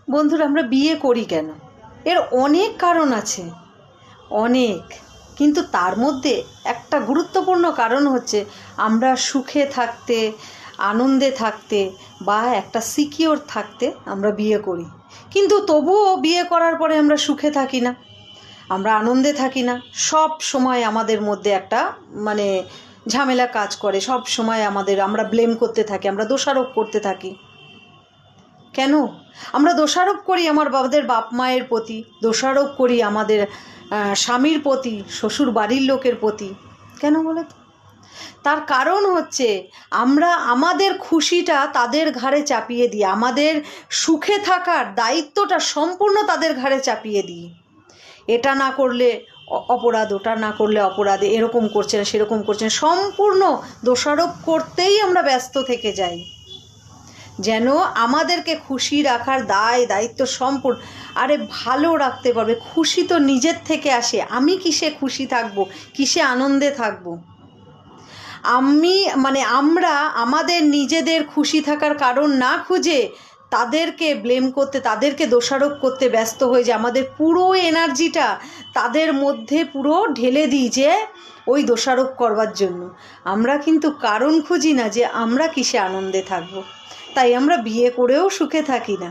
বন্ধুরা, আমরা বিয়ে করি কেন? এর অনেক কারণ আছে, অনেক। কিন্তু তার মধ্যে একটা গুরুত্বপূর্ণ কারণ হচ্ছে আমরা সুখে থাকতে, আনন্দে থাকতে বা একটা সিকিওর থাকতে আমরা বিয়ে করি। কিন্তু তবুও বিয়ে করার পরে আমরা সুখে থাকি না, আমরা আনন্দে থাকি না। সব সময় আমাদের মধ্যে একটা ঝামেলা কাজ করে। সব সময় আমরা ব্লেম করতে থাকি, আমরা দোষারোপ করতে থাকি। কেন আমরা দোষারোপ করি? আমাদের বাপ মায়ের প্রতি দোষারোপ করি, আমাদের স্বামীর প্রতি, শ্বশুর বাড়ির লোকের প্রতি। কেন বলো তো? তার কারণ হচ্ছে আমরা আমাদের খুশিটা তাদের ঘাড়ে চাপিয়ে দিই, আমাদের সুখে থাকার দায়িত্বটা সম্পূর্ণ তাদের ঘাড়ে চাপিয়ে দিই। এটা না করলে অপরাধ, ওটা না করলে অপরাধ, এরকম করছেন সেরকম করছেন, সম্পূর্ণ দোষারোপ করতেই আমরা ব্যস্ত থেকে যাই, যেন আমাদেরকে খুশি রাখার দায়িত্ব সম্পূর্ণ। আরে ভালো রাখতে পারবে, খুশি তো নিজের থেকে আসে। আমি কিসে খুশি থাকবো, কিসে আনন্দে থাকবো? আমরা আমাদের নিজেদের খুশি থাকার কারণ না খুঁজে তাদেরকে ব্লেম করতে, তাদেরকে দোষারোপ করতে ব্যস্ত হয়ে যে আমাদের পুরো এনার্জিটা তাদের মধ্যে পুরো ঢেলে দিই যে ওই দোষারোপ করবার জন্য। আমরা কিন্তু কারণ খুঁজি না যে আমরা কিসে আনন্দে থাকবো। তাই আমরা বিয়ে করেও সুখে থাকি না।